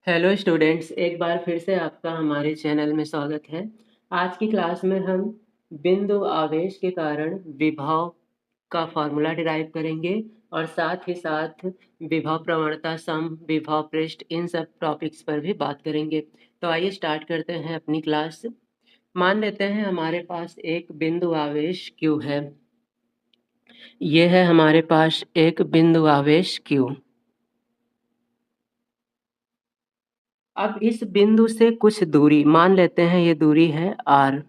Hello students, एक बार फिर से आपका हमारे चैनल में स्वागत है। आज की क्लास में हम बिंदु आवेश के कारण विभव का फॉर्मूला डिराइव करेंगे और साथ ही साथ विभव प्रवणता, सम, विभव पृष्ठ, इन सब टॉपिक्स पर भी बात करेंगे। तो आइए स्टार्ट करते हैं अपनी क्लास। मान लेते हैं हमारे पास एक बिंदु आवेश Q है। ये है हमारे पास एक बिंदु आवेश Q। अब इस बिंदु से कुछ दूरी मान लेते हैं, ये दूरी है R।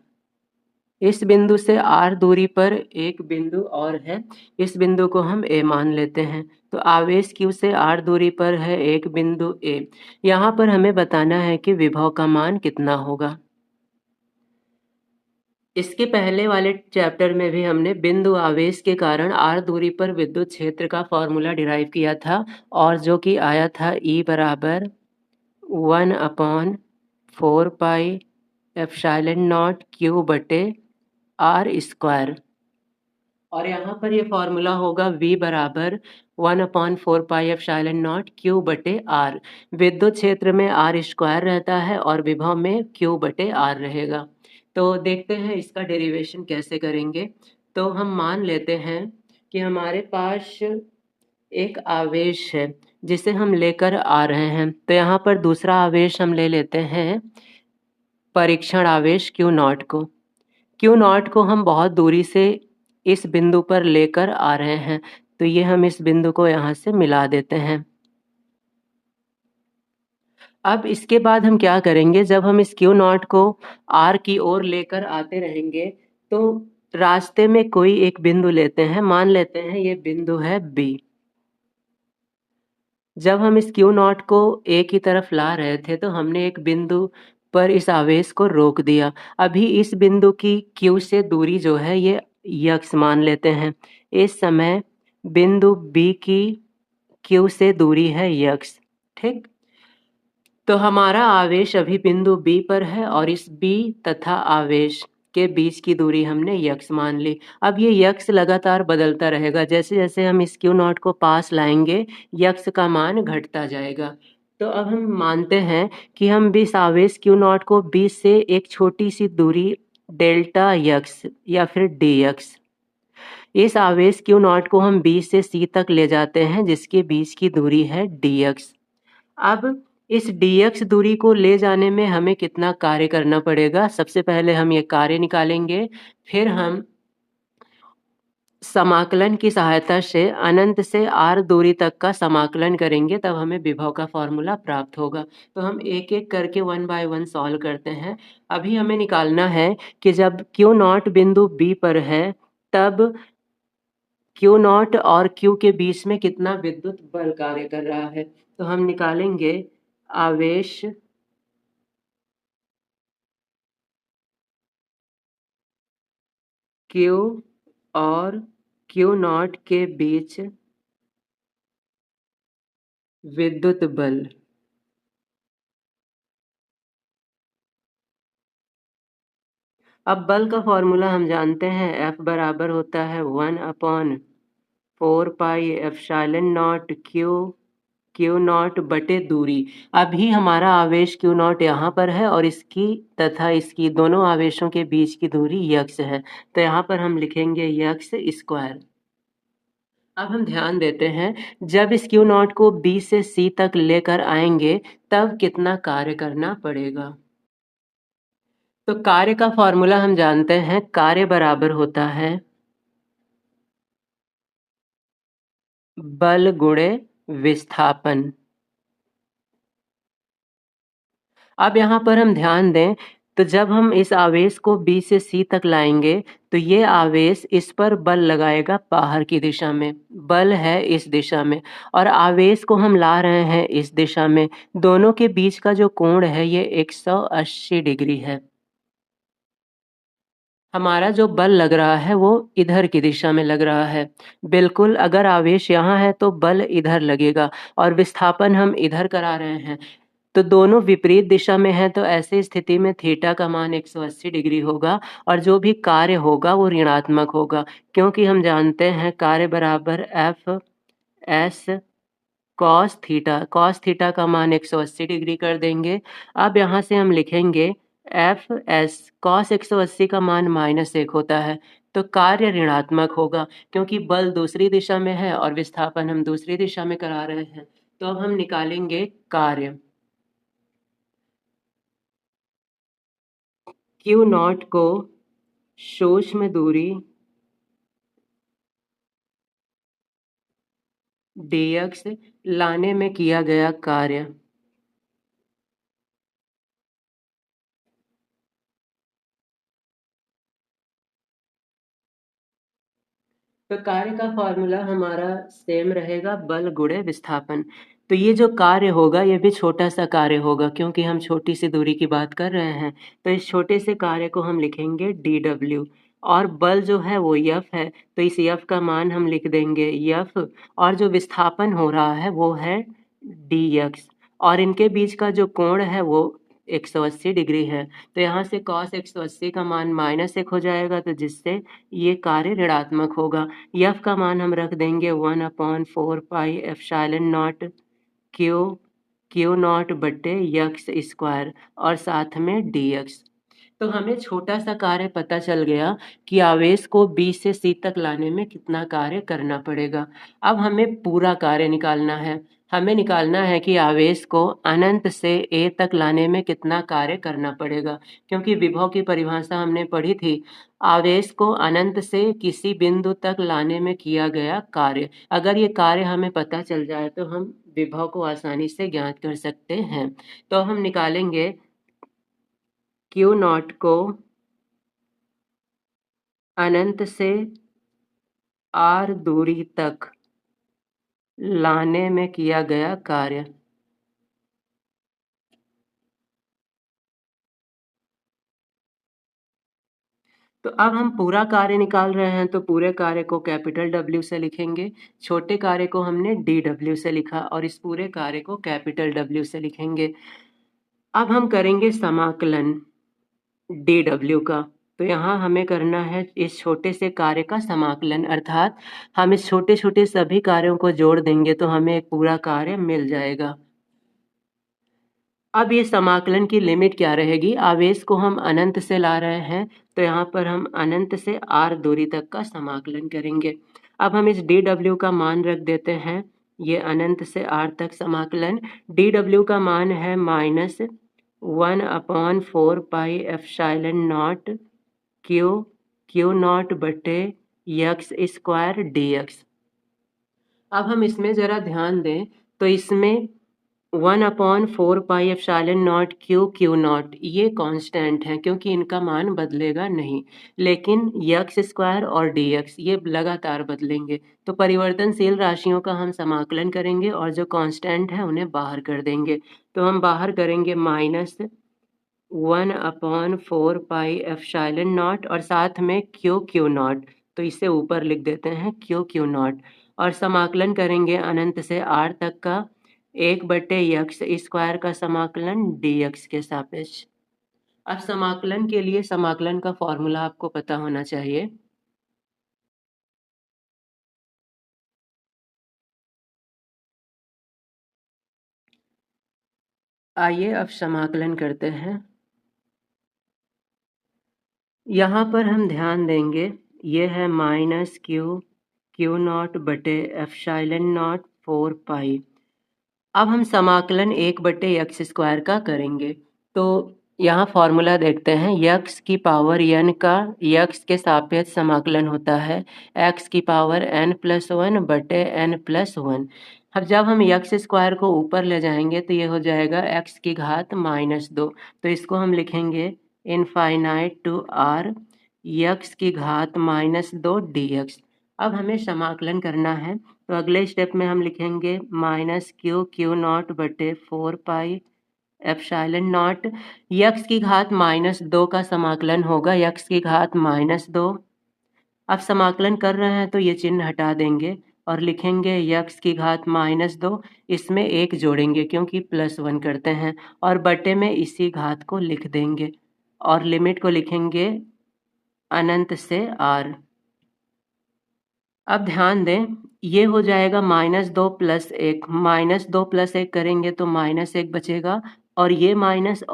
इस बिंदु से R दूरी पर एक बिंदु और है, इस बिंदु को हम A मान लेते हैं। तो आवेश Q से R दूरी पर है एक बिंदु A। यहाँ पर हमें बताना है कि विभव का मान कितना होगा। इसके पहले वाले चैप्टर में भी हमने बिंदु आवेश के कारण R दूरी पर विद्युत क्षेत्र का फॉर्मूला डिराइव किया था, और जो कि आया था E बराबर 1/4πε0 Q बटे R स्क्वायर। और यहाँ पर ये फॉर्मूला होगा V बराबर 1/4πε0 Q बटे R। विद्युत क्षेत्र में R स्क्वायर रहता है और विभव में Q बटे R रहेगा। तो देखते हैं इसका डेरिवेशन कैसे करेंगे। तो हम मान लेते हैं कि हमारे पास एक आवेश है जिसे हम लेकर आ रहे हैं। तो यहाँ पर दूसरा आवेश हम ले लेते हैं, परीक्षण आवेश Q0 को। Q0 को हम बहुत दूरी से इस बिंदु पर लेकर आ रहे हैं, तो ये हम इस बिंदु को यहाँ से मिला देते हैं। अब इसके बाद हम क्या करेंगे, जब हम इस Q0 को R की ओर लेकर आते रहेंगे तो रास्ते में कोई एक बिंदु लेते हैं। मान लेते हैं ये बिंदु है B। जब हम इस Q0 को A की तरफ ला रहे थे तो हमने एक बिंदु पर इस आवेश को रोक दिया। अभी इस बिंदु की Q से दूरी जो है ये यक्स मान लेते हैं। इस समय बिंदु B की Q से दूरी है यक्स। ठीक, तो हमारा आवेश अभी बिंदु B पर है और इस B तथा आवेश के बीच की दूरी हमने यक्स मान ली। अब ये यक्स लगातार बदलता रहेगा, जैसे जैसे हम इस Q0 को पास लाएंगे यक्स का मान घटता जाएगा। तो अब हम मानते हैं कि हम इस आवेश Q0 को B से एक छोटी सी दूरी डेल्टा यक्स या फिर डी यक्स, इस आवेश Q0 को हम B से C तक ले जाते हैं जिसके बीच की दूरी है dx। अब इस dx दूरी को ले जाने में हमें कितना कार्य करना पड़ेगा, सबसे पहले हम ये कार्य निकालेंगे, फिर हम समाकलन की सहायता से अनंत से r दूरी तक का समाकलन करेंगे, तब हमें विभव का फॉर्मूला प्राप्त होगा। तो हम एक एक करके 1 बाय 1 सॉल्व करते हैं। अभी हमें निकालना है कि जब Q0 बिंदु B पर है तब Q0 और Q के बीच में कितना विद्युत बल कार्य कर रहा है। तो हम निकालेंगे आवेश Q और Q0 के बीच विद्युत बल। अब बल का फॉर्मूला हम जानते हैं, F बराबर होता है 1/4πε0 Q0 बटे दूरी। अभी हमारा आवेश Q0 यहाँ पर है और इसकी तथा इसकी दोनों आवेशों के बीच की दूरी यक्स है, तो यहाँ पर हम लिखेंगे यक्स स्क्वायर। अब हम ध्यान देते हैं, जब इस Q0 को B से C तक लेकर आएंगे तब कितना कार्य करना पड़ेगा। तो कार्य का फॉर्मूला हम जानते हैं, कार्य बराबर होता है बल गुणे विस्थापन। अब यहाँ पर हम ध्यान दें, तो जब हम इस आवेश को B से C तक लाएंगे तो ये आवेश इस पर बल लगाएगा बाहर की दिशा में, बल है इस दिशा में, और आवेश को हम ला रहे हैं इस दिशा में। दोनों के बीच का जो कोण है ये 180 डिग्री है। हमारा जो बल लग रहा है वो इधर की दिशा में लग रहा है। बिल्कुल, अगर आवेश यहाँ है तो बल इधर लगेगा और विस्थापन हम इधर करा रहे हैं, तो दोनों विपरीत दिशा में है, तो ऐसी स्थिति में थीटा का मान 180 डिग्री होगा और जो भी कार्य होगा वो ऋणात्मक होगा, क्योंकि हम जानते हैं कार्य बराबर F S कॉस थीटा का मान 180 डिग्री कर देंगे। अब यहाँ से हम लिखेंगे एफ एस कॉस 180 का मान -1 होता है, तो कार्य ऋणात्मक होगा क्योंकि बल दूसरी दिशा में है और विस्थापन हम दूसरी दिशा में करा रहे हैं। तो अब हम निकालेंगे कार्य। क्यू नॉट को सूक्ष्म दूरी dx लाने में किया गया कार्य। तो कार्य का फॉर्मूला हमारा सेम रहेगा, बल गुणे विस्थापन। तो ये जो कार्य होगा ये भी छोटा सा कार्य होगा क्योंकि हम छोटी सी दूरी की बात कर रहे हैं। तो इस छोटे से कार्य को हम लिखेंगे dw और बल जो है वो F है, तो इस F का मान हम लिख देंगे F और जो विस्थापन हो रहा है वो है dx और इनके बीच का जो कोण है वो 180 डिग्री है। तो यहाँ से cos 180 का मान -1 हो जाएगा, तो जिससे ये कार्य ऋणात्मक होगा। F का मान हम रख देंगे 1/4 pi epsilon not Q not बटे यक्स स्क्वायर और साथ में dx। तो हमें छोटा सा कार्य पता चल गया कि आवेश को B से C तक लाने में कितना कार्य करना पड़ेगा। अब हमें पूरा कार्य निकालना है। हमें निकालना है कि आवेश को अनंत से A तक लाने में कितना कार्य करना पड़ेगा, क्योंकि विभव की परिभाषा हमने पढ़ी थी, आवेश को अनंत से किसी बिंदु तक लाने में किया गया कार्य। अगर ये कार्य हमें पता चल जाए तो हम विभव को आसानी से ज्ञात कर सकते हैं। तो हम निकालेंगे क्यू नॉट को अनंत से r दूरी तक लाने में किया गया कार्य। तो अब हम पूरा कार्य निकाल रहे हैं, तो पूरे कार्य को कैपिटल W से लिखेंगे। छोटे कार्य को हमने dw से लिखा और इस पूरे कार्य को कैपिटल W से लिखेंगे। अब हम करेंगे समाकलन dw का। तो यहाँ हमें करना है इस छोटे से कार्य का समाकलन, अर्थात हम इस छोटे छोटे सभी कार्यों को जोड़ देंगे तो हमें एक पूरा कार्य मिल जाएगा। अब ये समाकलन की लिमिट क्या रहेगी? आवेश को हम अनंत से ला रहे हैं, तो यहाँ पर हम अनंत से r दूरी तक का समाकलन करेंगे। अब हम इस dw का मान रख देते हैं, ये अनंत से r तक समाकलन। dw का मान है -1/4 pi epsilon not Q not बटे यक्स स्क्वायर dx। अब हम इसमें ज़रा ध्यान दें तो इसमें 1/4 pi epsilon not Q not ये कांस्टेंट है क्योंकि इनका मान बदलेगा नहीं, लेकिन यक्स स्क्वायर और dx ये लगातार बदलेंगे। तो परिवर्तनशील राशियों का हम समाकलन करेंगे और जो कांस्टेंट है उन्हें बाहर कर देंगे। तो हम बाहर करेंगे -1/4 पाई एप्सिलॉन नॉट और साथ में क्यू नॉट, तो इसे ऊपर लिख देते हैं क्यू नॉट और समाकलन करेंगे अनंत से r तक का 1/x स्क्वायर का समाकलन dx के सापेक्ष। अब समाकलन के लिए समाकलन का फॉर्मूला आपको पता होना चाहिए। आइए अब समाकलन करते हैं। यहाँ पर हम ध्यान देंगे, ये है क्यू नॉट बटे एप्सिलॉन नॉट 4 पाई। अब हम समाकलन 1/x स्क्वायर का करेंगे। तो यहाँ फॉर्मूला देखते हैं, x की पावर n का x के सापेक्ष समाकलन होता है x की पावर n+1 बटे n+1। अब जब हम x स्क्वायर को ऊपर ले जाएंगे तो ये हो जाएगा x की घात -2। तो इसको हम लिखेंगे इनफाइनाइट टू r x की घात -2 dx। अब हमें समाकलन करना है, तो अगले स्टेप में हम लिखेंगे -क्यू नॉट बटे 4 पाई एप्सिलॉन नॉट। यक्स की घात -2 का समाकलन होगा यक्स की घात -2। अब समाकलन कर रहे हैं तो ये चिन्ह हटा देंगे और लिखेंगे यक्स की घात -2, इसमें एक जोड़ेंगे क्योंकि +1 करते हैं और बटे में इसी घात को लिख देंगे और लिमिट को लिखेंगे अनंत से r। अब ध्यान दें, ये हो जाएगा -2 + 1, -2 + 1 करेंगे तो -1 बचेगा और ये माइनस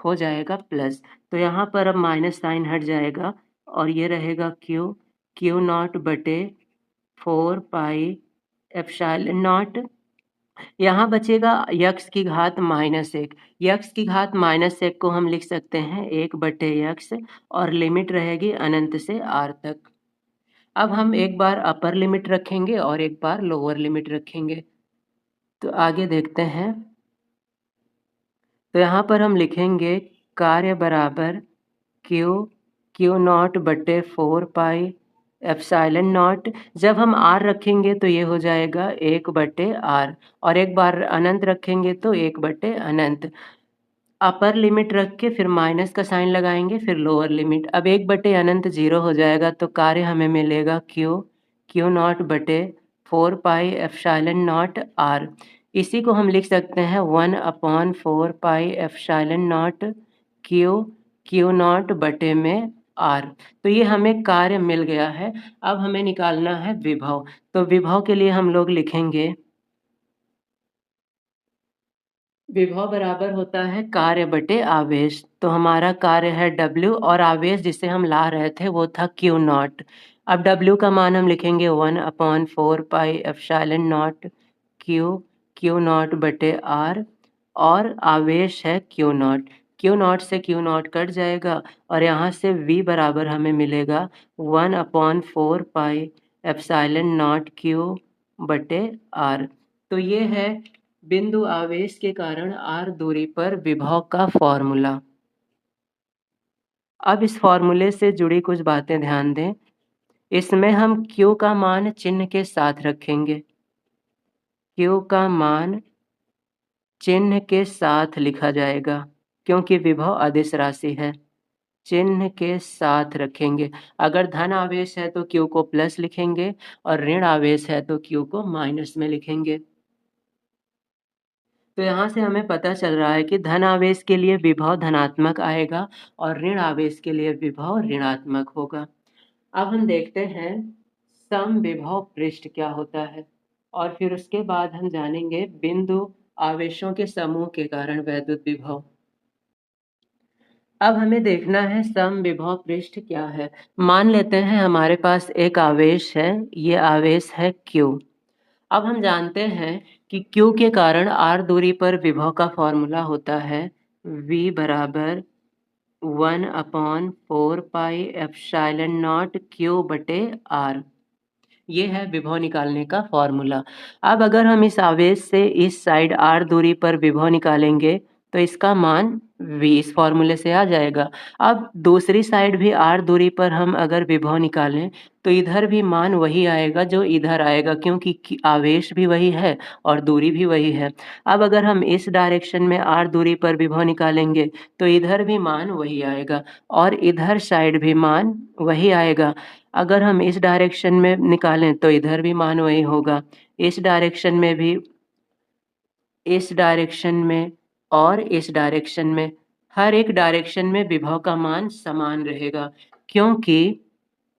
हो जाएगा प्लस। तो यहाँ पर अब माइनस साइन हट जाएगा और ये रहेगा क्यू नॉट बटे 4 पाई एप्सिलॉन नॉट। यहाँ बचेगा यक्स की घात -1। यक्स की घात -1 को हम लिख सकते हैं 1 बटे यक्स और लिमिट रहेगी अनंत से r तक। अब हम एक बार अपर लिमिट रखेंगे और एक बार लोअर लिमिट रखेंगे। तो आगे देखते हैं। तो यहाँ पर हम लिखेंगे कार्य बराबर क्यू नॉट बटे 4 पाई एप्सिलॉन नॉट। जब हम r रखेंगे तो ये हो जाएगा 1 बटे r और एक बार अनंत रखेंगे तो 1 बटे अनंत। अपर लिमिट रख के फिर माइनस का साइन लगाएंगे, फिर लोअर लिमिट। अब 1 बटे अनंत 0 हो जाएगा तो कार्य हमें मिलेगा क्यू नॉट बटे 4 पाई एप्सिलॉन नॉट r। इसी को हम लिख सकते हैं 1/4 pi epsilon not Q not बटे में r। तो ये हमें कार्य मिल गया है। अब हमें निकालना है विभव। तो विभव के लिए हम लोग लिखेंगे विभव बराबर होता है कार्य बटे आवेश। तो हमारा कार्य है W और आवेश जिसे हम ला रहे थे वो था क्यू नॉट। अब W का मान हम लिखेंगे 1/4 pi epsilon not Q not बटे R और आवेश है क्यू नॉट। क्यू नॉट से क्यू नॉट कट जाएगा और यहाँ से V बराबर हमें मिलेगा 1/4 पाई एप्सिलॉन नॉट क्यू बटे R। तो ये है बिंदु आवेश के कारण r दूरी पर विभव का फॉर्मूला। अब इस फॉर्मूले से जुड़ी कुछ बातें ध्यान दें। इसमें हम q का मान चिन्ह के साथ रखेंगे। q का मान चिन्ह के साथ लिखा जाएगा क्योंकि विभव अदिश राशि है। चिन्ह के साथ रखेंगे। अगर धन आवेश है तो q को प्लस लिखेंगे और ऋण आवेश है तो q को माइनस में लिखेंगे। तो यहाँ से हमें पता चल रहा है कि धन आवेश के लिए विभव धनात्मक आएगा और ऋण आवेश के लिए विभव ऋणात्मक होगा। अब हम देखते हैं समविभव पृष्ठ क्या होता है और फिर उसके बाद हम जानेंगे बिंदु आवेशों के समूह के कारण वैद्युत विभव। अब हमें देखना है समविभव पृष्ठ क्या है। मान लेते हैं हमारे पास एक आवेश है, ये आवेश है Q। अब हम जानते हैं कि Q के कारण R दूरी पर विभव का फॉर्मूला होता है V बराबर 1/4 पाई एप्सिलॉन नॉट Q बटे R। ये है विभव निकालने का फॉर्मूला। अब अगर हम इस आवेश से इस साइड r दूरी पर विभव निकालेंगे तो इसका मान v इस फॉर्मूले से आ जाएगा। अब दूसरी साइड भी r दूरी पर हम अगर विभव निकालें तो इधर भी मान वही आएगा जो इधर आएगा क्योंकि आवेश भी वही है और दूरी भी वही है। अब अगर हम इस डायरेक्शन में r दूरी पर विभव निकालेंगे तो इधर भी मान वही आएगा और इधर साइड भी मान वही आएगा। अगर हम इस डायरेक्शन में निकालें तो इधर भी मान वही होगा, इस डायरेक्शन में भी, इस डायरेक्शन में और इस डायरेक्शन में। हर एक डायरेक्शन में विभव का मान समान रहेगा क्योंकि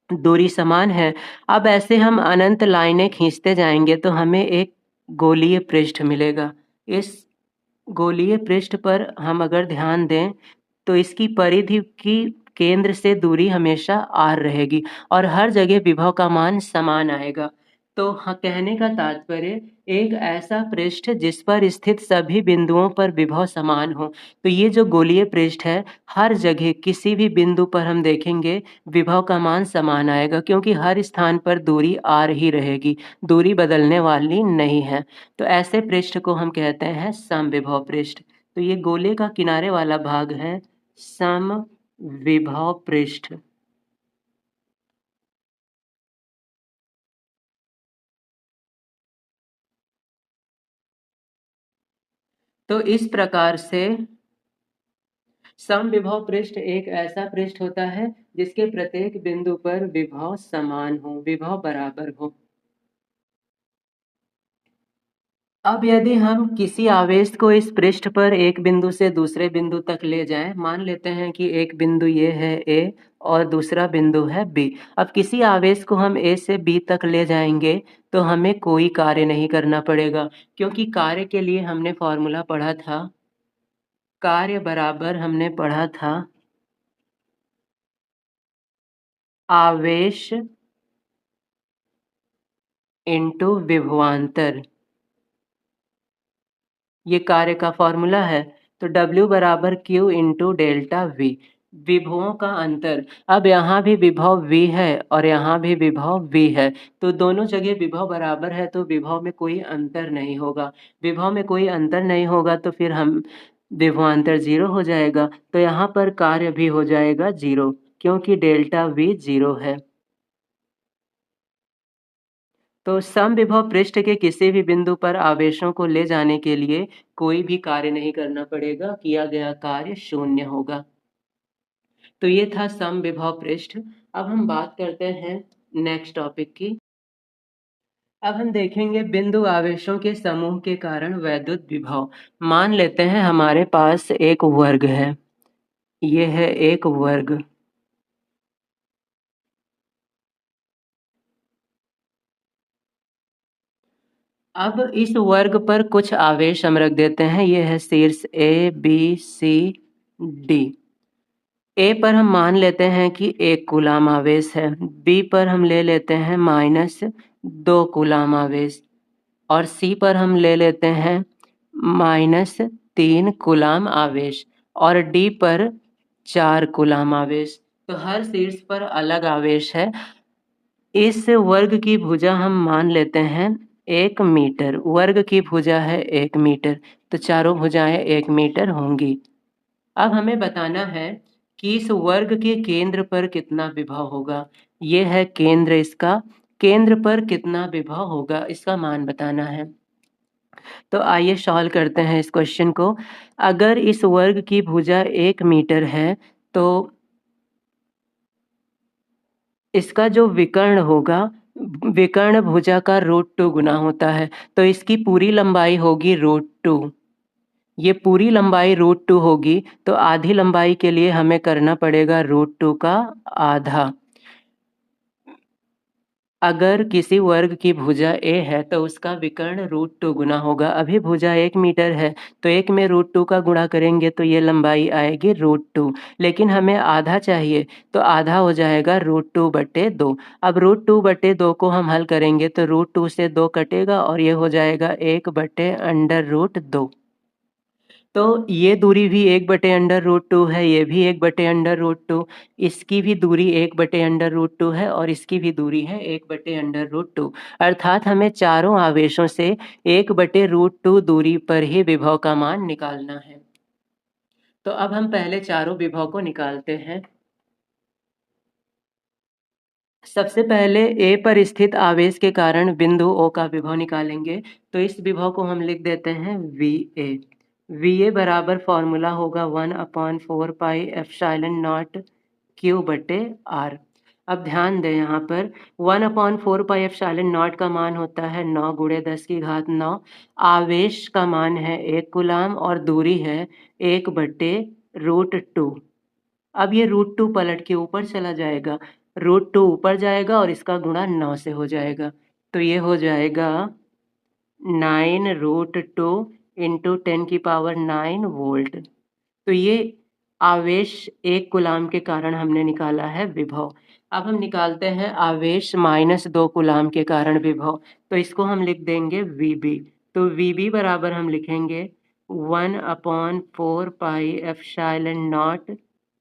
दूरी समान है। अब ऐसे हम अनंत लाइनें खींचते जाएंगे तो हमें एक गोलीय पृष्ठ मिलेगा। इस गोलीय पृष्ठ पर हम अगर ध्यान दें तो इसकी परिधि की केंद्र से दूरी हमेशा r रहेगी और हर जगह विभव का मान समान आएगा। तो कहने का तात्पर्य एक ऐसा पृष्ठ जिस पर स्थित सभी बिंदुओं पर विभव समान हो। तो ये जो गोलीय पृष्ठ है हर जगह किसी भी बिंदु पर हम देखेंगे विभव का मान समान आएगा क्योंकि हर स्थान पर दूरी r ही रहेगी, दूरी बदलने वाली नहीं है। तो ऐसे पृष्ठ को हम कहते हैं समविभव पृष्ठ। तो ये गोले का किनारे वाला भाग है समविभव पृष्ठ। तो इस प्रकार से समविभव पृष्ठ एक ऐसा पृष्ठ होता है जिसके प्रत्येक बिंदु पर विभव समान हो, विभव बराबर हो। अब यदि हम किसी आवेश को इस पृष्ठ पर एक बिंदु से दूसरे बिंदु तक ले जाएं, मान लेते हैं कि एक बिंदु ये है A और दूसरा बिंदु है B। अब किसी आवेश को हम A से B तक ले जाएंगे तो हमें कोई कार्य नहीं करना पड़ेगा, क्योंकि कार्य के लिए हमने फॉर्मूला पढ़ा था, कार्य बराबर हमने पढ़ा था आवेश इंटू विभवांतर। ये कार्य का फॉर्मूला है। तो W बराबर Q इंटू डेल्टा V, विभवों का अंतर। अब यहाँ भी विभव V है और यहाँ भी विभव V है, तो दोनों जगह विभव बराबर है, तो विभव में कोई अंतर नहीं होगा। विभव में कोई अंतर नहीं होगा तो फिर हम विभवांतर 0 हो जाएगा, तो यहाँ पर कार्य भी हो जाएगा 0, क्योंकि डेल्टा V 0 है। तो समविभव पृष्ठ के किसी भी बिंदु पर आवेशों को ले जाने के लिए कोई भी कार्य नहीं करना पड़ेगा, किया गया कार्य शून्य होगा। तो ये था समविभव पृष्ठ। अब हम बात करते हैं नेक्स्ट टॉपिक की। अब हम देखेंगे बिंदु आवेशों के समूह के कारण वैद्युत विभव। मान लेते हैं हमारे पास एक वर्ग है, ये है एक वर्ग। अब इस वर्ग पर कुछ आवेश हम रख देते हैं, ये है शीर्ष A B C D। ए पर हम मान लेते हैं कि 1 कूलाम आवेश है, बी पर हम ले लेते हैं -2 कूलाम आवेश, और सी पर हम ले लेते हैं -3 कूलाम आवेश, और डी पर 4 कूलाम आवेश। तो हर शीर्ष पर अलग आवेश है। इस वर्ग की भुजा हम मान लेते हैं 1 मीटर, वर्ग की भुजा है 1 मीटर, तो चारों भुजाएं 1 मीटर होंगी। अब हमें बताना है कि इस वर्ग के केंद्र पर कितना विभव होगा। ये है केंद्र इसका, केंद्र पर कितना विभव होगा इसका मान बताना है। तो आइए सॉल्व करते हैं इस क्वेश्चन को। अगर इस वर्ग की भुजा 1 मीटर है तो इसका जो विकर्ण होगा, विकर्ण भुजा का √2 गुना होता है, तो इसकी पूरी लंबाई होगी √2। ये पूरी लंबाई √2 होगी, तो आधी लंबाई के लिए हमें करना पड़ेगा √2 का आधा। अगर किसी वर्ग की भुजा A है तो उसका विकर्ण √2 गुना होगा। अभी भुजा 1 मीटर है, तो 1 में √2 का गुणा करेंगे तो ये लंबाई आएगी √2, लेकिन हमें आधा चाहिए, तो आधा हो जाएगा √2/2। अब √2/2 को हम हल करेंगे तो √2 से 2 कटेगा और ये हो जाएगा 1/√2। तो ये दूरी भी 1/√2 है, ये भी 1/√2, इसकी भी दूरी 1/√2 है और इसकी भी दूरी है 1/√2। अर्थात हमें चारों आवेशों से 1/√2 दूरी पर ही विभव का मान निकालना है। तो अब हम पहले चारों विभव को निकालते हैं। सबसे पहले A पर स्थित आवेश के कारण बिंदु O का विभव निकालेंगे, तो इस विभव को हम लिख देते हैं VA। VA बराबर फॉर्मूला होगा 1/4 पाई एप्सिलॉन नॉट Q/R। अब ध्यान दें यहाँ पर 1/4 पाई एप्सिलॉन नॉट का मान होता है 9 × 10⁹। आवेश का मान है 1 कूलाम और दूरी है 1/√2। अब ये √2 पलट के ऊपर चला जाएगा, √2 ऊपर जाएगा और इसका गुणा 9 से हो जाएगा, तो ये हो जाएगा 9√2 इंटू 10⁹ वोल्ट। तो ये आवेश 1 कूलाम के कारण हमने निकाला है विभव। अब हम निकालते हैं आवेश -2 कूलाम के कारण विभव, तो इसको हम लिख देंगे VB। तो VB बराबर हम लिखेंगे 1/4 पाई एप्सिलॉन नॉट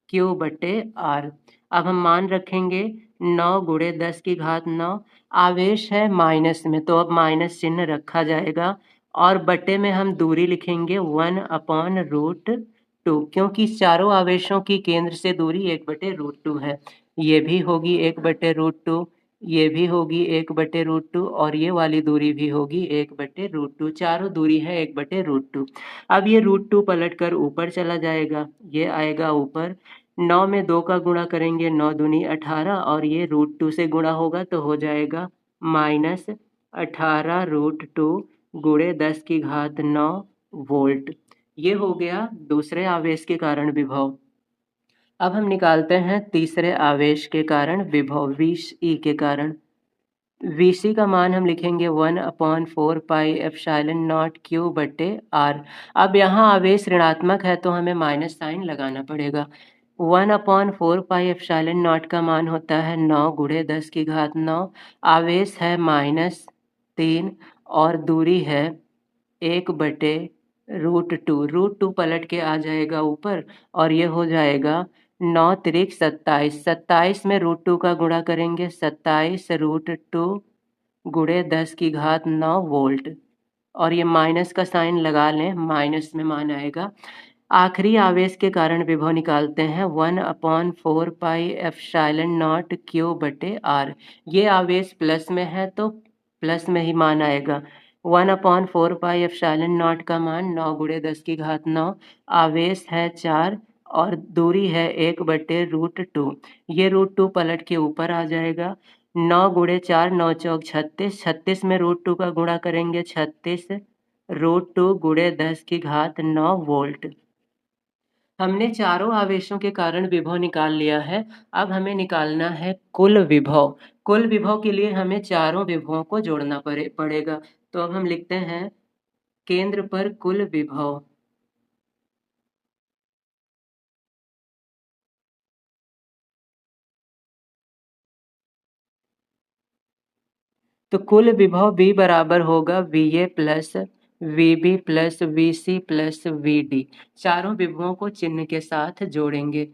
Q/R। अब हम मान रखेंगे 9 × 10⁹। आवेश है माइनस में, तो अब माइनस चिन्ह रखा जाएगा और बटे में हम दूरी लिखेंगे 1/√2, क्योंकि चारों आवेशों की केंद्र से दूरी 1/√2 है। ये भी होगी 1/√2, ये भी होगी 1/√2 और ये वाली दूरी भी होगी 1/√2। चारों दूरी है 1/√2। अब ये √2 पलट कर ऊपर चला जाएगा, ये आएगा ऊपर। 9 में 2 का गुणा करेंगे, 9 दूनी 18 और ये √2 से गुणा होगा तो हो जाएगा -18√2 × 10⁹ वोल्ट। ये हो गया दूसरे आवेश के कारण विभव। अब हम निकालते हैं तीसरे आवेश के कारण विभव Vc के कारण। Vc का मान हम लिखेंगे 1/4 पाई एप्सिलॉन नॉट Q बटे R। अब यहाँ आवेश ऋणात्मक है तो हमें माइनस साइन लगाना पड़ेगा। 1/4 पाई एप्सिलॉन नॉट का मान होता है 9 गुणे 10 की घात 9। आवेश है -3 और दूरी है 1/√2। √2 पलट के आ जाएगा ऊपर और ये हो जाएगा 9 त्रिक 27। 27 में √2 का गुणा करेंगे 27 √2 गुणे 10 की घात 9 वोल्ट। और ये माइनस का साइन लगा लें, माइनस में मान आएगा। आखिरी आवेश के कारण विभव निकालते हैं 1/4 पाई एप्सिलॉन नॉट Q बटे R। ये आवेश प्लस में है तो प्लस में ही मान आएगा। 1/4 पाई एप्सिलॉन नॉट का मान 9 गुणे 10 की घात 9। आवेश है 4 और दूरी है 1/√2। ये √2 पलट के ऊपर आ जाएगा। 9 गुणे 4 9 चौक 36। 36 में √2 का गुणा करेंगे 36 √2 गुणे 10 की घात 9 वोल्ट। हमने चारों आवेशों के कारण विभव निकाल लिया है। अब हमें निकालना है कुल विभव। कुल विभव के लिए हमें चारों विभवों को जोड़ना पड़ेगा। तो अब हम लिखते हैं केंद्र पर कुल विभव। तो कुल विभव V बराबर होगा VA plus VB plus VC plus VD। चारों विभवों को चिन्ह के साथ जोड़ेंगे।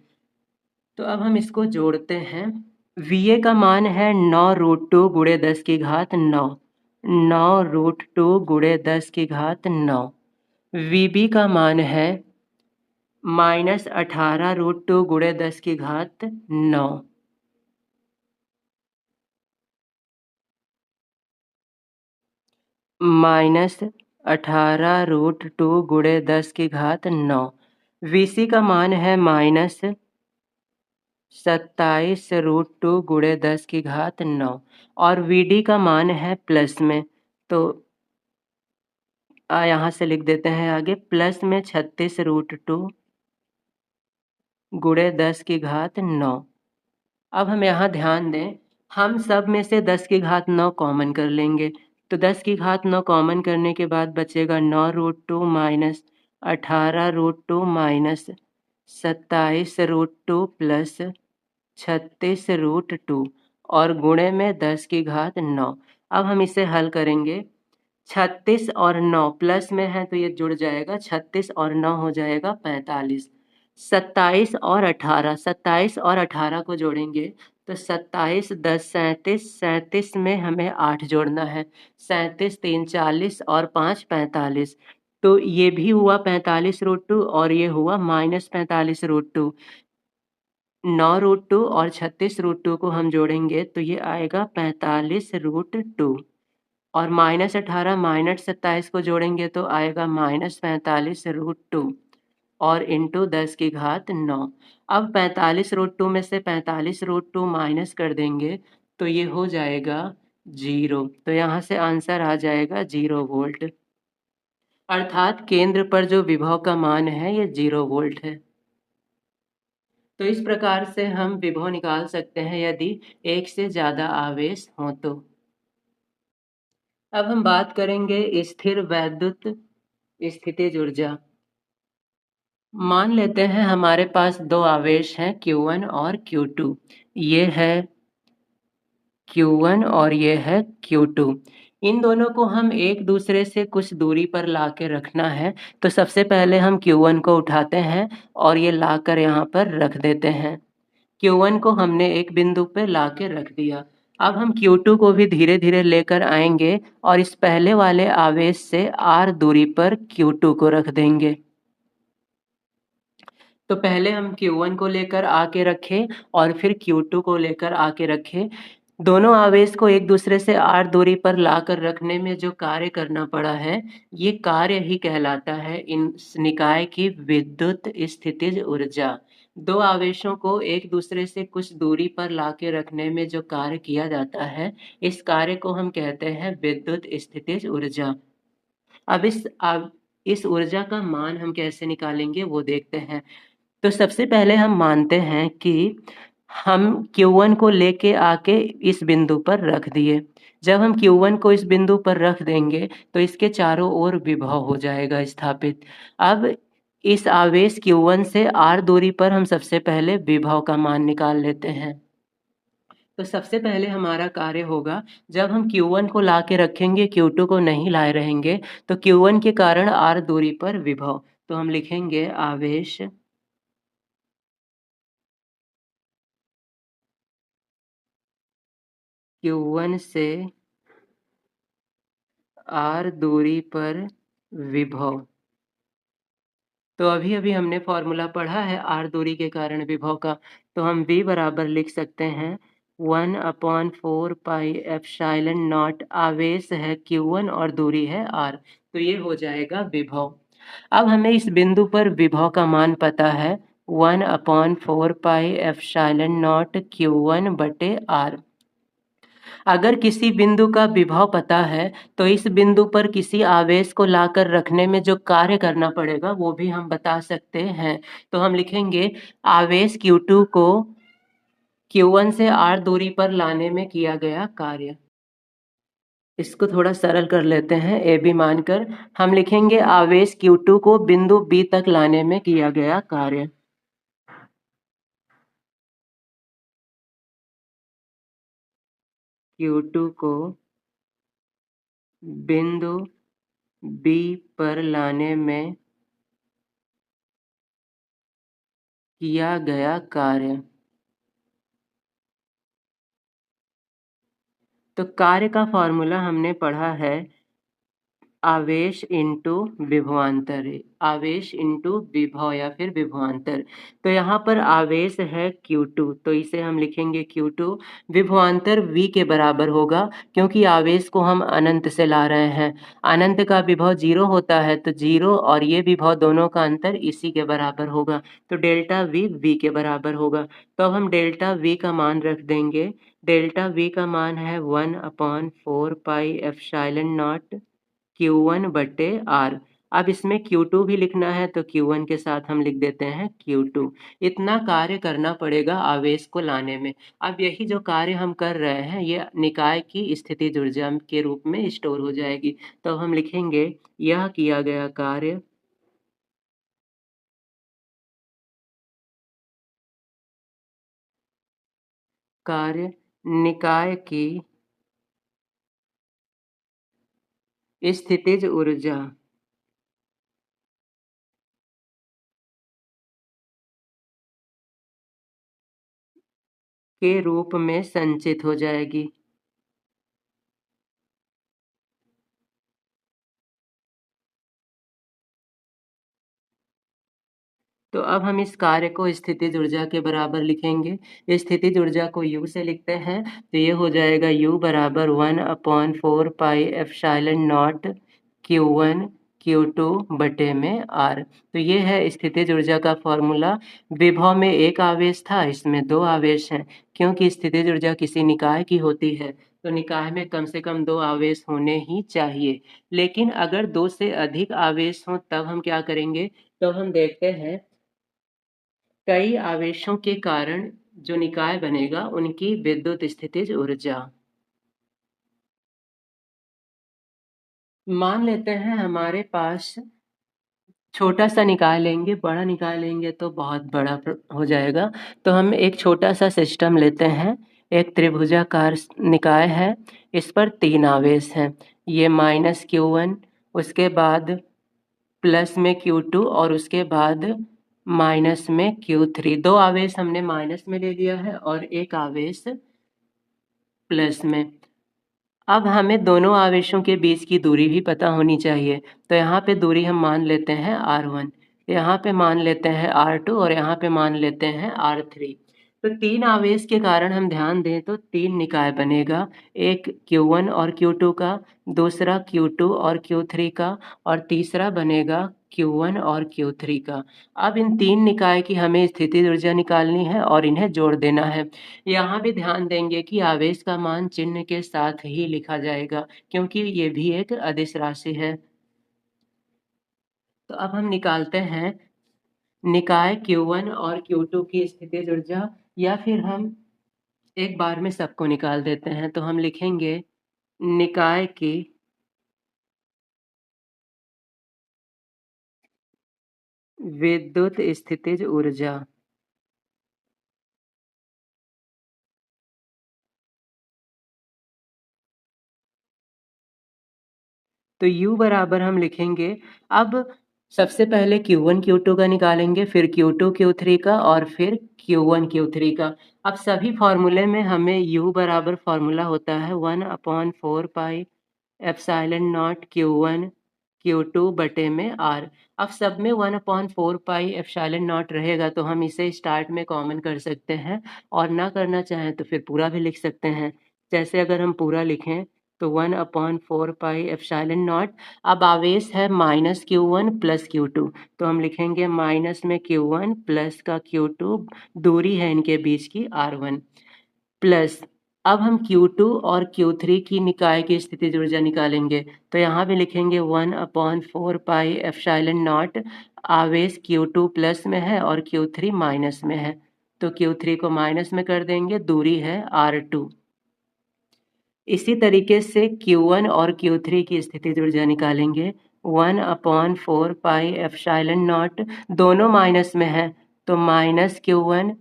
तो अब हम इसको जोड़ते हैं। VA का मान है 9√2 गुणे 10 की घात 9। 9√2 गुणे 10 की घात 9। VB का मान है -18√2 गुणे 10 की घात 9। -18√2 गुणे 10 की घात 9। VC का मान है -27√2 गुणे 10 की घात 9 और VD का मान है प्लस में। तो यहाँ से लिख देते हैं आगे प्लस में 36√2 गुणे 10 की घात 9। अब हम यहाँ ध्यान दें, हम सब में से 10 की घात 9 कॉमन कर लेंगे। तो 10 की घात 9 कॉमन करने के बाद बचेगा 9√2 माइनस 18√2 माइनस 27√2 प्लस 36√2 और गुणे में 10 की घात 9। अब हम इसे हल करेंगे। 36 और 9 प्लस में है तो ये जुड़ जाएगा। 36 और 9 हो जाएगा 45। 27 और 18, 27 और 18 को जोड़ेंगे तो 27 10 37। 37 में हमें 8 जोड़ना है। 37 3 40 और 5 45। तो ये भी हुआ 45√2 और ये हुआ -45√2। 9√2 और 36√2 को हम जोड़ेंगे तो ये आएगा 45√2 और -18 -27 को जोड़ेंगे तो आएगा -45√2 और इंटू 10 की घात 9। अब 45√2 में से 45√2 माइनस कर देंगे तो ये हो जाएगा 0। तो यहाँ से आंसर आ जाएगा 0 वोल्ट। अर्थात केंद्र पर जो विभव का मान है ये 0 वोल्ट है। तो इस प्रकार से हम विभव निकाल सकते हैं यदि एक से ज़्यादा आवेश हों तो। अब हम बात करेंगे स्थिर वैद्युत स्थितिज ऊर्जा। मान लेते हैं हमारे पास दो आवेश हैं Q1 और Q2। ये है Q1 और ये है Q2। इन दोनों को हम एक दूसरे से कुछ दूरी पर ला के रखना है। तो सबसे पहले हम Q1 को उठाते हैं और ये लाकर यहाँ पर रख देते हैं। Q1 को हमने एक बिंदु पे ला के रख दिया। अब हम Q2 को भी धीरे धीरे लेकर आएंगे और इस पहले वाले आवेश से R दूरी पर Q2 को रख देंगे। तो पहले हम Q1 को लेकर आके रखे और फिर Q2 को लेकर आके रखे। दोनों आवेश को एक दूसरे से R दूरी पर लाकर रखने में जो कार्य करना पड़ा है, ये कार्य ही कहलाता है इन निकाय की विद्युत स्थितिज ऊर्जा। दो आवेशों को एक दूसरे से कुछ दूरी पर लाके रखने में जो कार्य किया जाता है, इस कार्य को हम कहते हैं विद्युत स्थितिज ऊर्जा। अब इस ऊर्जा का मान हम कैसे निकालेंगे वो देखते हैं। तो सबसे पहले हम मानते हैं कि हम Q1 को लेके आके इस बिंदु पर रख दिए। जब हम Q1 को इस बिंदु पर रख देंगे तो इसके चारों ओर विभव हो जाएगा स्थापित। अब इस आवेश Q1 से r दूरी पर हम सबसे पहले विभव का मान निकाल लेते हैं। तो सबसे पहले हमारा कार्य होगा, जब हम Q1 को ला के रखेंगे, Q2 को नहीं लाए रहेंगे, तो Q1 के कारण r दूरी पर विभव। तो हम लिखेंगे आवेश Q1 से r दूरी पर विभव। तो अभी-अभी हमने फॉर्मूला पढ़ा है r दूरी के कारण विभव का, तो हम v बराबर लिख सकते हैं 1/4 पाई एप्सिलॉन नॉट। आवेश है Q1 और दूरी है r, तो ये हो जाएगा विभव। अब हमें इस बिंदु पर विभव का मान पता है 1/4 पाई एप्सिलॉन नॉट Q1 बटे r। अगर किसी बिंदु का विभव पता है, तो इस बिंदु पर किसी आवेश को लाकर रखने में जो कार्य करना पड़ेगा, वो भी हम बता सकते हैं। तो हम लिखेंगे आवेश Q2 को Q1 से r दूरी पर लाने में किया गया कार्य। इसको थोड़ा सरल कर लेते हैं AB मानकर। हम लिखेंगे आवेश Q2 को बिंदु B तक लाने में किया गया कार्य। Q2 को बिंदु B पर लाने में किया गया कार्य। तो कार्य का फॉर्मूला हमने पढ़ा है आवेश इंटू विभवांतर, आवेश इंटू विभव या फिर विभवांतर। तो यहाँ पर आवेश है Q2, तो इसे हम लिखेंगे Q2। विभवांतर V के बराबर होगा, क्योंकि आवेश को हम अनंत से ला रहे हैं। अनंत का विभव 0 होता है, तो 0 और ये विभव दोनों का अंतर इसी के बराबर होगा। तो डेल्टा V के बराबर होगा। तो अब हम डेल्टा V का मान रख देंगे। डेल्टा V का मान है 1/4 पाई एप्सिलॉन नॉट Q1 बटे R। अब इसमें Q2 भी लिखना है, तो Q1 के साथ हम लिख देते हैं Q2। इतना कार्य करना पड़ेगा आवेश को लाने में। अब यही जो कार्य हम कर रहे हैं, ये निकाय की स्थितिज ऊर्जा के रूप में स्टोर हो जाएगी। तो हम लिखेंगे यह किया गया कार्य निकाय की स्थितिज ऊर्जा के रूप में संचित हो जाएगी। तो अब हम इस कार्य को स्थितिज ऊर्जा के बराबर लिखेंगे। स्थितिज ऊर्जा को U से लिखते हैं, तो ये हो जाएगा U बराबर 1/4 pi epsilon not Q1 Q2 बटे में R। तो ये है स्थितिज ऊर्जा का फॉर्मूला। विभव में एक आवेश था, इसमें 2 आवेश हैं। क्योंकि स्थितिज ऊर्जा किसी निकाय की होती है, तो निकाय में कम से कम 2 आवेश होने ही चाहिए। लेकिन अगर 2 से अधिक आवेश हों, तब हम क्या करेंगे? तो हम देखते हैं कई आवेशों के कारण जो निकाय बनेगा, उनकी विद्युत स्थितिज ऊर्जा। मान लेते हैं हमारे पास छोटा सा निकाय लेंगे, बड़ा निकाय लेंगे तो बहुत बड़ा हो जाएगा। तो हम एक छोटा सा सिस्टम लेते हैं। एक त्रिभुजाकार निकाय है, इस पर 3 आवेश हैं। ये -Q1, उसके बाद प्लस में Q2 और उसके बाद माइनस में Q3। 2 आवेश हमने माइनस में ले लिया है और एक आवेश प्लस में। अब हमें दोनों आवेशों के बीच की दूरी भी पता होनी चाहिए। तो यहाँ पे दूरी हम मान लेते हैं R1, यहाँ पे मान लेते हैं R2 और यहाँ पे मान लेते हैं R3। तो 3 आवेश के कारण हम ध्यान दें तो 3 निकाय बनेगा। एक Q1 और Q2 का, दूसरा Q2 और Q3 का और तीसरा बनेगा Q1 और Q3 का। अब इन 3 निकाय की हमें स्थितिज ऊर्जा निकालनी है और इन्हें जोड़ देना है। यहाँ भी ध्यान देंगे कि आवेश का मान चिन्ह के साथ ही लिखा जाएगा, क्योंकि ये भी एक अदिश राशि है। तो अब हम निकालते हैं निकाय Q1 और Q2 की स्थितिज ऊर्जा, या फिर हम एक बार में सबको निकाल देते हैं। तो हम लिखेंगे निकाय की विद्युत स्थितिज ऊर्जा। तो U बराबर हम लिखेंगे, अब सबसे पहले Q1 Q2 का निकालेंगे, फिर Q2 Q3 का और फिर Q1 Q3 का। अब सभी फॉर्मूले में हमें U बराबर फॉर्मूला होता है 1/4 pi epsilon not Q1 Q2 बटे में R। अब सब में 1/4 पाई एप्सिलॉन नॉट रहेगा, तो हम इसे स्टार्ट में कॉमन कर सकते हैं, और ना करना चाहें तो फिर पूरा भी लिख सकते हैं। जैसे अगर हम पूरा लिखें तो 1/4 पाई एप्सिलॉन नॉट। अब आवेश है -Q1 प्लस Q2, तो हम लिखेंगे माइनस में Q1 प्लस का Q2, दूरी है इनके बीच की R1, प्लस अब हम Q2 और Q3 की निकाय की स्थितिज ऊर्जा निकालेंगे। तो यहाँ भी लिखेंगे 1/4 पाई एप्सिलॉन नॉट। आवेश Q2 प्लस में है और Q3 माइनस में है, तो Q3 को माइनस में कर देंगे, दूरी है R2। इसी तरीके से Q1 और Q3 की स्थितिज ऊर्जा निकालेंगे। 1/4 पाई एप्सिलॉन नॉट, दोनों माइनस में है, तो -Q1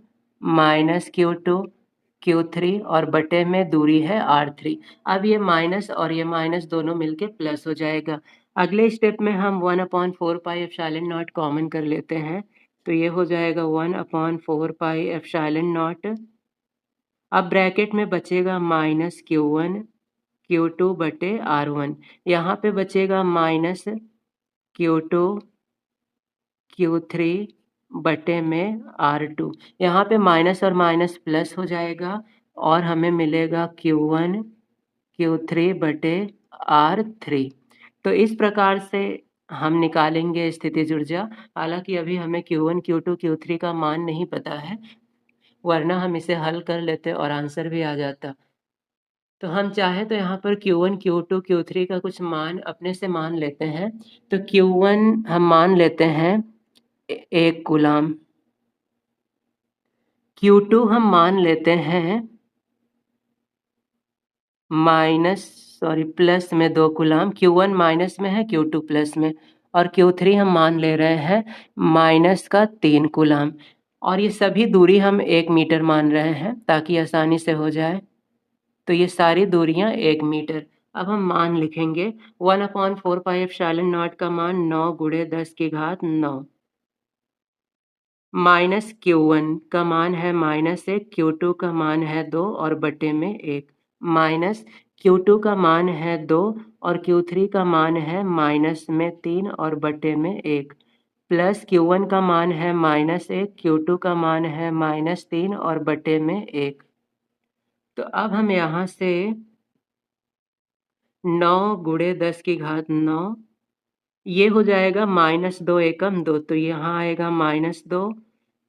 -Q2 Q3 और बटे में दूरी है R3। अब ये माइनस और ये माइनस दोनों मिलके प्लस हो जाएगा। अगले स्टेप में हम 1/4 पाई एप्सिलॉन नॉट कॉमन कर लेते हैं, तो ये हो जाएगा 1/4 पाई एप्सिलॉन नॉट। अब ब्रैकेट में बचेगा -Q1 Q2 बटे R1, यहाँ पे बचेगा -Q2 Q3 बटे में R2। यहाँ पे माइनस और माइनस प्लस हो जाएगा और हमें मिलेगा Q1 Q3 बटे R3। तो इस प्रकार से हम निकालेंगे स्थितिज ऊर्जा। हालांकि अभी हमें Q1 Q2 Q3 का मान नहीं पता है, वरना हम इसे हल कर लेते और आंसर भी आ जाता। तो हम चाहे तो यहाँ पर Q1 Q2 Q3 का कुछ मान अपने से मान लेते हैं। तो Q1 हम मान लेते हैं 1 कूलाम, Q2 हम मान लेते हैं प्लस में 2 कूलाम। Q1 माइनस में है, Q2 प्लस में, और Q3 हम मान ले रहे हैं माइनस का 3 कूलाम। और ये सभी दूरी हम 1 मीटर मान रहे हैं ताकि आसानी से हो जाए। तो ये सारी दूरियां 1 मीटर। अब हम मान लिखेंगे 1/4 पाई एप्सिलॉन नॉट का मान 9 गुणे 10 की घात 9, माइनस Q1 का मान है -1, Q2 का मान है 2 और बटे में 1, माइनस Q2 का मान है 2 और Q3 का मान है माइनस में 3 और बटे में 1, प्लस Q1 का मान है -1, Q2 का मान है -3 और बटे में 1। तो अब हम यहाँ से 9 गुणे 10 की घात 9, ये हो जाएगा -2 एकम 2, तो यहाँ आएगा -2,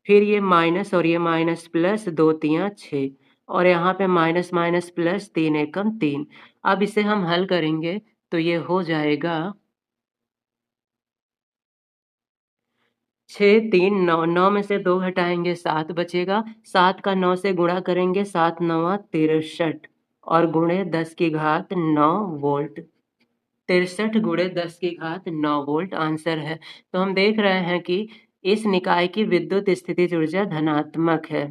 फिर ये माइनस और ये माइनस प्लस, 2 तियाँ 6, और यहाँ पे माइनस माइनस प्लस, 3 एकम 3। अब इसे हम हल करेंगे तो ये हो जाएगा 6 3 9, 9 में से 2 घटाएंगे 7 बचेगा, 7 का 9 से गुणा करेंगे, 7 9 63 और गुणे 10 की घात 9 वोल्ट। 63 गुणे 10 की घात 9 वोल्ट आंसर है। तो हम देख रहे हैं कि इस निकाय की विद्युत स्थितिज ऊर्जा धनात्मक है।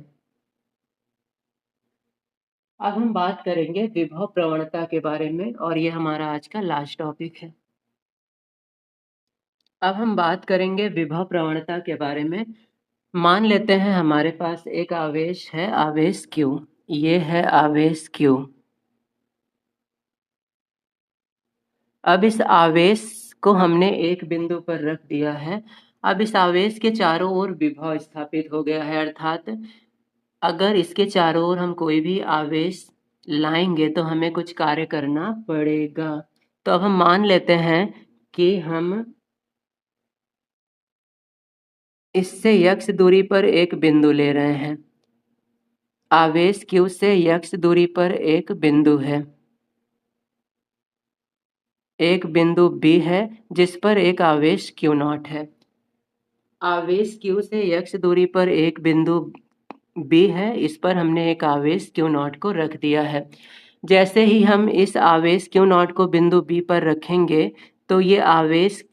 अब हम बात करेंगे विभव प्रवणता के बारे में, और ये हमारा आज का लास्ट टॉपिक है। अब हम बात करेंगे विभव प्रवणता के बारे में। मान लेते हैं हमारे पास एक आवेश है, आवेश Q। ये है आवेश Q। अब इस आवेश को हमने एक बिंदु पर रख दिया है। अब इस आवेश के चारों ओर विभव स्थापित हो गया है, अर्थात अगर इसके चारों ओर हम कोई भी आवेश लाएंगे तो हमें कुछ कार्य करना पड़ेगा। तो अब हम मान लेते हैं कि हम इससे x दूरी पर एक बिंदु ले रहे हैं। आवेश Q से x दूरी पर एक बिंदु है, एक बिंदु B है जिस पर एक आवेश Q0 है। आवेश Q से x दूरी पर एक बिंदु B है, इस पर हमने एक आवेश Q नॉट को रख दिया है। जैसे ही हम इस आवेश Q नॉट को बिंदु B पर रखेंगे तो ये आवेश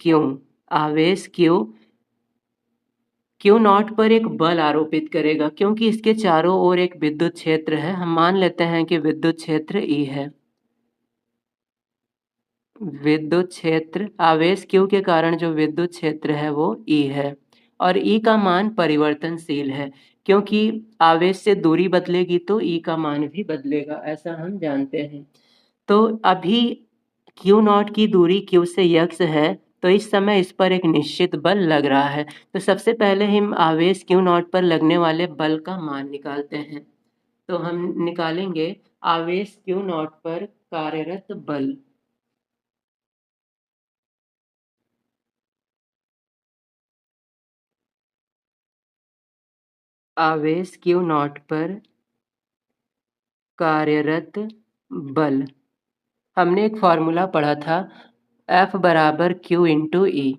Q नॉट पर एक बल आरोपित करेगा, क्योंकि इसके चारों ओर एक विद्युत क्षेत्र है। हम मान लेते हैं कि विद्युत क्षेत्र E है। विद्युत क्षेत्र आवेश Q के कारण जो विद्युत क्षेत्र है वो E है, और E का मान परिवर्तनशील है, क्योंकि आवेश से दूरी बदलेगी तो E का मान भी बदलेगा, ऐसा हम जानते हैं। तो अभी Q नॉट की दूरी Q से x है, तो इस समय इस पर एक निश्चित बल लग रहा है। तो सबसे पहले हम आवेश Q नॉट पर लगने वाले बल का मान निकालते हैं। तो हम निकालेंगे आवेश Q नॉट पर कार्यरत बल। आवेश Q नॉट पर कार्यरत बल, हमने एक फॉर्मूला पढ़ा था F बराबर Q इंटू ई।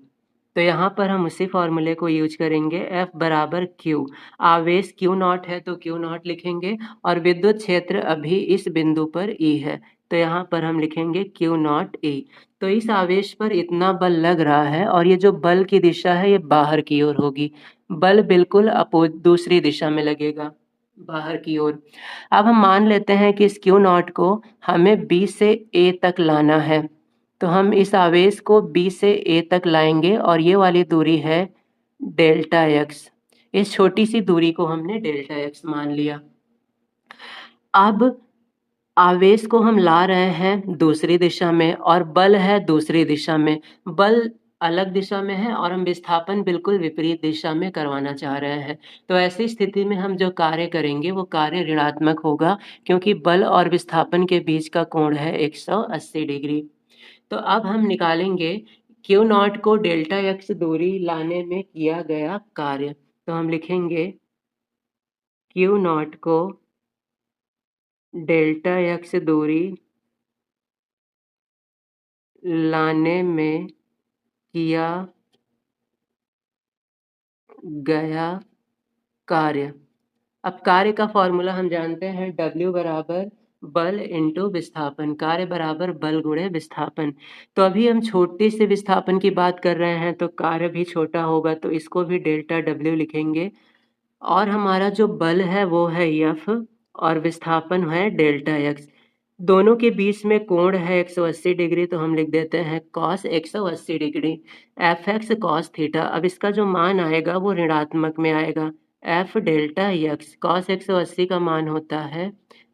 तो यहाँ पर हम उसी फॉर्मूले को यूज करेंगे, F बराबर Q। आवेश Q नॉट है तो Q नॉट लिखेंगे, और विद्युत क्षेत्र अभी इस बिंदु पर E है, तो यहाँ पर हम लिखेंगे Q नॉट E। तो इस आवेश पर इतना बल लग रहा है, और ये जो बल की दिशा है ये बाहर की ओर होगी। बल बिल्कुल दूसरी दिशा में लगेगा, बाहर की ओर। अब हम मान लेते हैं कि इस Q नॉट को हमें B से A तक लाना है, तो हम इस आवेश को B से A तक लाएंगे, और ये वाली दूरी है डेल्टा x। इस छोटी सी दूरी को हमने डेल्टा x मान लिया। अब आवेश को हम ला रहे हैं दूसरी दिशा में, और बल है दूसरी दिशा में। बल अलग दिशा में है और हम विस्थापन बिल्कुल विपरीत दिशा में करवाना चाह रहे हैं। तो ऐसी स्थिति में हम जो कार्य करेंगे वो कार्य ऋणात्मक होगा, क्योंकि बल और विस्थापन के बीच का कोण है 180 डिग्री। तो अब हम निकालेंगे Q नॉट को डेल्टा x दूरी लाने में किया गया कार्य। तो हम लिखेंगे Q नॉट को डेल्टा x दूरी लाने में किया गया कार्य। अब कार्य का फॉर्मूला हम जानते हैं, W बराबर बल इंटू विस्थापन, कार्य बराबर बल गुणे विस्थापन। तो अभी हम छोटे से विस्थापन की बात कर रहे हैं, तो कार्य भी छोटा होगा, तो इसको भी डेल्टा W लिखेंगे। और हमारा जो बल है वो है F, और विस्थापन है डेल्टा x। दोनों के बीच में कोण है 180 डिग्री, तो हम लिख देते हैं cos 180 degree, Fx cos theta. अब इसका जो मान आएगा वो ऋणात्मक में आएगा, F डेल्टा x। cos 180 का मान होता है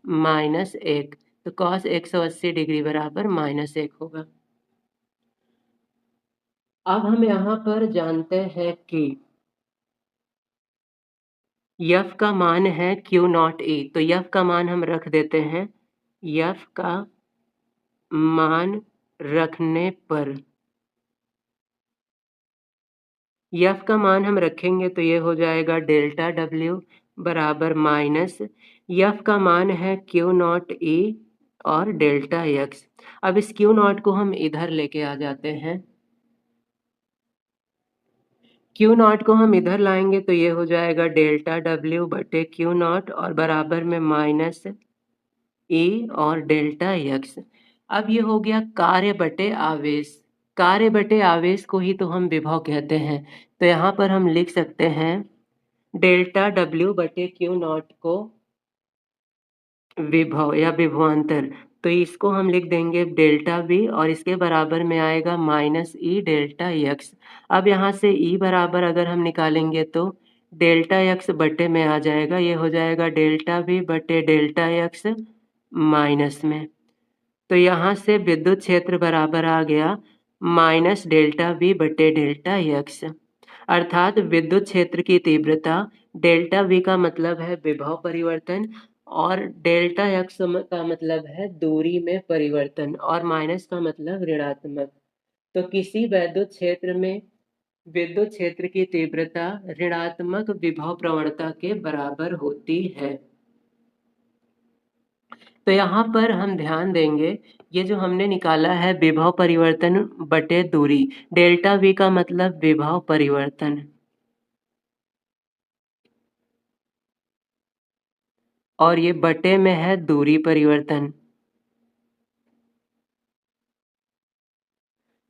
-1, तो cos 180 डिग्री बराबर -1 होगा। अब हम यहाँ पर जानते हैं कि F का मान है Q नॉट E, तो F का मान हम रख देते हैं। F का मान रखने पर, F का मान हम रखेंगे तो ये हो जाएगा डेल्टा W बराबर माइनस, F का मान है Q नॉट E और डेल्टा x। अब इस Q नॉट को हम इधर लेके आ जाते हैं। Q नॉट को हम इधर लाएंगे तो ये हो जाएगा डेल्टा W बटे Q नॉट, और बराबर में माइनस E और डेल्टा x। अब ये हो गया कार्य बटे आवेश। कार्य बटे आवेश को ही तो हम विभव कहते हैं, तो यहाँ पर हम लिख सकते हैं डेल्टा W बटे Q नॉट को विभव या विभवांतर, तो इसको हम लिख देंगे डेल्टा V, और इसके बराबर में आएगा माइनस E डेल्टा x। अब यहाँ से E बराबर अगर हम निकालेंगे तो डेल्टा x बटे में आ जाएगा, ये हो जाएगा डेल्टा V बटे डेल्टा x माइनस में। तो यहाँ से विद्युत क्षेत्र बराबर आ गया माइनस डेल्टा V बटे डेल्टा x, अर्थात विद्युत क्षेत्र की तीव्रता डेल्टा V का मतलब है विभव परिवर्तन, और डेल्टा x का मतलब है दूरी में परिवर्तन, और माइनस का मतलब ऋणात्मक। तो किसी वैद्युत क्षेत्र में विद्युत क्षेत्र की तीव्रता ऋणात्मक विभव प्रवणता के बराबर होती है। तो यहाँ पर हम ध्यान देंगे, ये जो हमने निकाला है विभव परिवर्तन बटे दूरी, डेल्टा V का मतलब विभव परिवर्तन, और ये बटे में है दूरी परिवर्तन।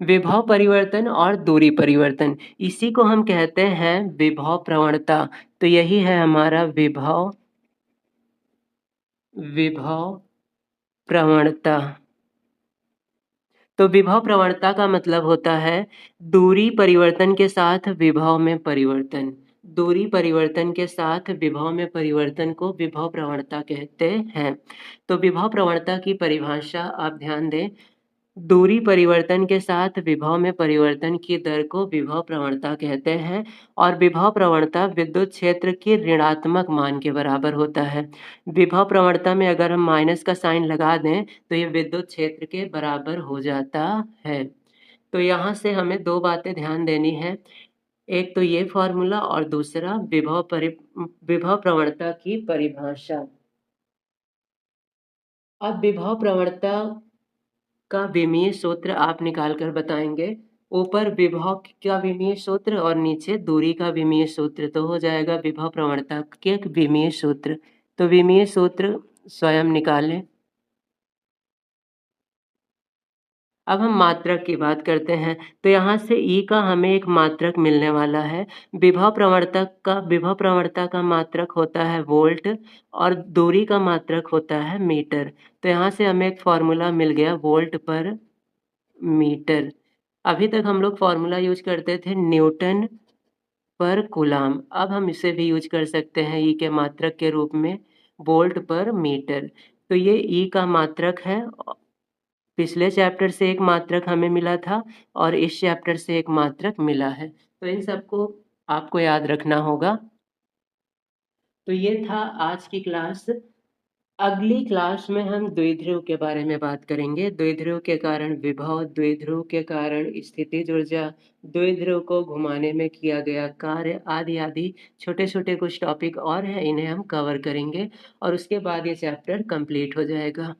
विभव परिवर्तन और दूरी परिवर्तन, इसी को हम कहते हैं विभव प्रवणता। तो यही है हमारा विभव विभव प्रवणता। तो विभव प्रवणता का मतलब होता है दूरी परिवर्तन के साथ विभव में परिवर्तन। दूरी परिवर्तन के साथ विभव में परिवर्तन को विभव प्रवणता कहते हैं। तो विभव प्रवणता की परिभाषा आप ध्यान दें, दूरी परिवर्तन के साथ विभव में परिवर्तन की दर को विभव प्रवणता कहते हैं और विभव प्रवणता विद्युत क्षेत्र के ऋणात्मक मान के बराबर होता है। विभव प्रवणता में अगर हम माइनस का साइन लगा दें तो ये विद्युत क्षेत्र के बराबर हो जाता है। तो यहाँ से हमें दो बातें ध्यान देनी है, एक तो ये फॉर्मूला और दूसरा विभव प्रवणता की परिभाषा। अब विभव प्रवणता का विमीय सूत्र आप निकाल कर बताएंगे। ऊपर विभव का विमीय सूत्र और नीचे दूरी का विमीय सूत्र, तो हो जाएगा विभव प्रवणता के विमीय सूत्र। तो विमीय सूत्र स्वयं निकालें। अब हम मात्रक की बात करते हैं। तो यहाँ से ई का हमें एक मात्रक मिलने वाला है। विभव प्रवणता का मात्रक होता है वोल्ट और दूरी का मात्रक होता है मीटर। तो यहाँ से हमें एक फॉर्मूला मिल गया वोल्ट पर मीटर। अभी तक हम लोग फॉर्मूला यूज करते थे न्यूटन पर कूलाम, अब हम इसे भी यूज कर सकते हैं ई के मात्रक के रूप में वोल्ट पर मीटर। तो ये ई का मात्रक है। पिछले चैप्टर से एक मात्रक हमें मिला था और इस चैप्टर से एक मात्रक मिला है, तो इन सबको आपको याद रखना होगा। तो ये था आज की क्लास। अगली क्लास में हम द्विध्रुव के बारे में बात करेंगे। द्विध्रुव के कारण विभव, द्विध्रुव के कारण स्थितिज ऊर्जा, द्विध्रुव को घुमाने में किया गया कार्य आदि आदि छोटे छोटे कुछ टॉपिक और हैं, इन्हें हम कवर करेंगे और उसके बाद ये चैप्टर कंप्लीट हो जाएगा।